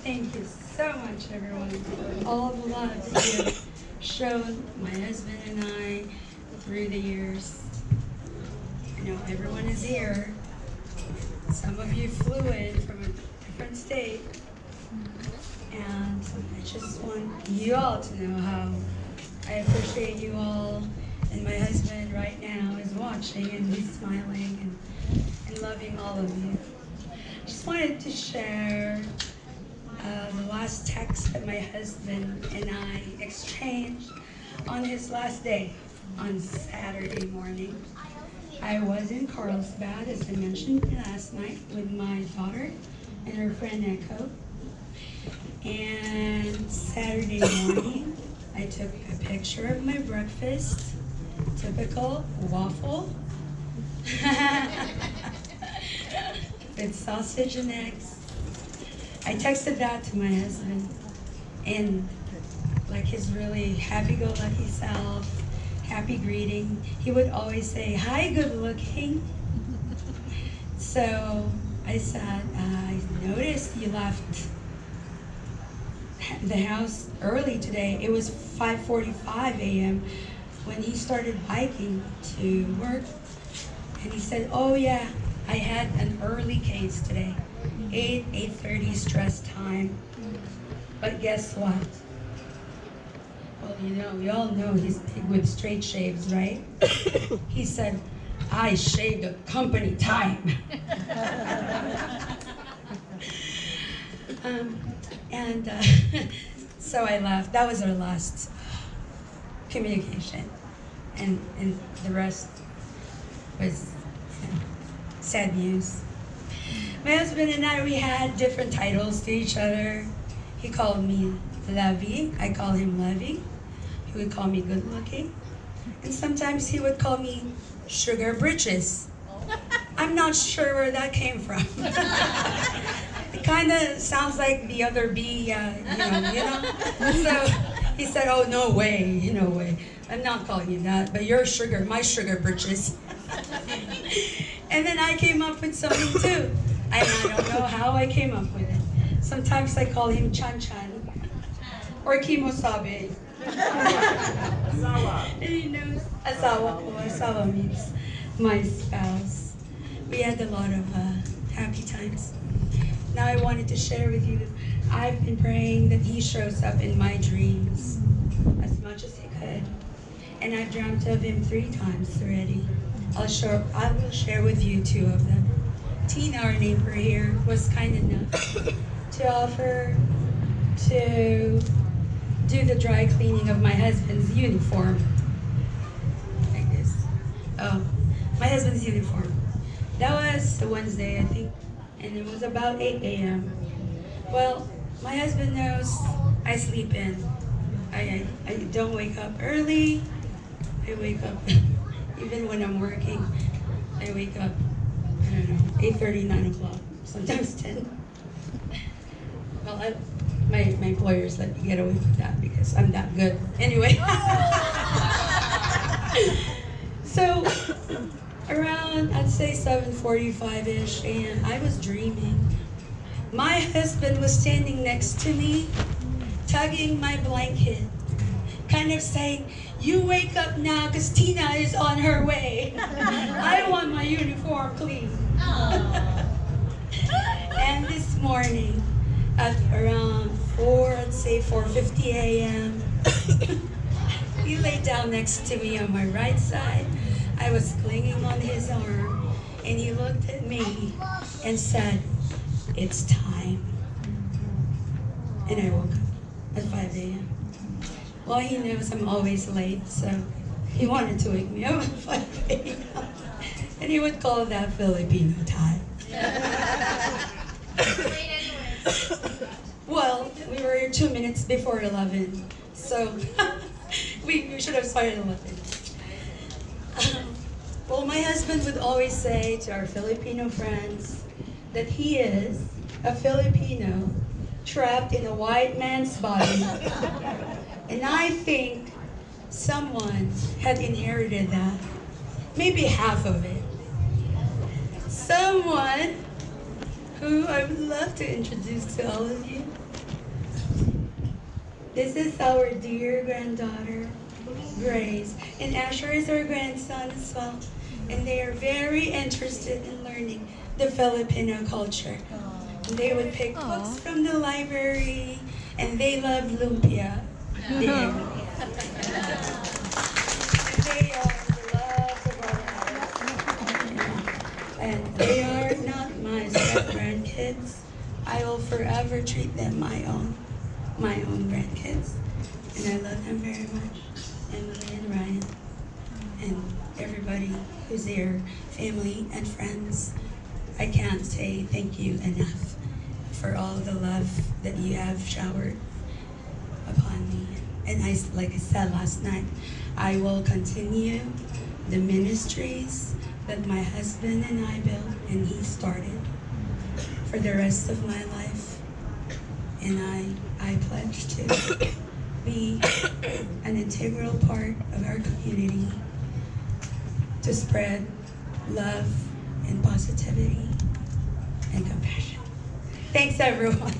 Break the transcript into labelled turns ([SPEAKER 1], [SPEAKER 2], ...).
[SPEAKER 1] Thank you so much, everyone, for all the love that you have shown my husband and I through the years. I know everyone is here. Some of you flew in from a different state. And I just want you all to know how I appreciate you all. And my husband right now is watching and he's smiling and loving all of you. Just wanted to share the last text that my husband and I exchanged on his last day, on Saturday morning. I was in Carlsbad, as I mentioned last night, with my daughter and her friend Echo. And Saturday morning, I took a picture of my breakfast, typical waffle, with sausage and eggs. I texted that to my husband, and like his really happy-go-lucky self, happy greeting, he would always say, "Hi, good looking." So I said, I noticed you left the house early today. It was 5:45 a.m. when he started biking to work. And he said, "Oh yeah, I had an early case today, 8:30 stress time. But guess what?" Well, you know, we all know he's big with straight shaves, right? He said, "I shaved at company time." So I left. That was our last communication. And the rest was sad news. My husband and I, we had different titles to each other. He called me Lovey. I call him Lovey. He would call me good looking. And sometimes he would call me Sugar Britches. I'm not sure where that came from. It kind of sounds like the other B, you know. So he said, "Oh, no way, no way. I'm not calling you that, but you're sugar, my Sugar Britches." And then I came up with something too. I don't know how I came up with it. Sometimes I call him Chan Chan or Kimosabe. And he knows asawa ko. Asawa means my spouse. We had a lot of happy times. Now I wanted to share with you, I've been praying that he shows up in my dreams as much as he could. And I've dreamt of him 3 times already. I will share with you 2 of them. Tina, our neighbor here, was kind enough to offer to do the dry cleaning of my husband's uniform. Like this. Oh, my husband's uniform. That was a Wednesday, I think, and it was about 8 a.m. Well, my husband knows I sleep in. I don't wake up early. I wake up, even when I'm working, I wake up, I don't know, 8:30, 9 o'clock, sometimes 10. Well, my employers let me get away with that because I'm that good. Anyway. So, around, I'd say 7:45-ish, and I was dreaming. My husband was standing next to me, tugging my blanket, kind of saying, "You wake up now because Tina is on her way. I want my uniform clean." And this morning, at around 4:50 a.m., he laid down next to me on my right side. I was clinging on his arm, and he looked at me and said, "It's time." And I woke up at 5 a.m. Well, he knows I'm always late, so he wanted to wake me up at 5 a.m. And he would call that Filipino time. Well, we were 2 minutes before 11, so we should have started 11. Well, my husband would always say to our Filipino friends that he is a Filipino trapped in a white man's body. And I think someone had inherited that, maybe half of it. Someone who I would love to introduce to all of you This is our dear granddaughter, Grace. And Asher is our grandson as well. And they are very interested in learning the Filipino culture. And they would pick books from the library, and they love lumpia. And they are the love of our house. And they are not my step-grandkids. I will forever treat them my own grandkids. And I love them very much. Emily and Ryan and everybody who's there, family and friends. I can't say thank you enough for all the love that you have showered upon me. And like I said last night, I will continue the ministries that my husband and I built and he started for the rest of my life. And I pledge to be an integral part of our community to spread love and positivity and compassion. Thanks, everyone.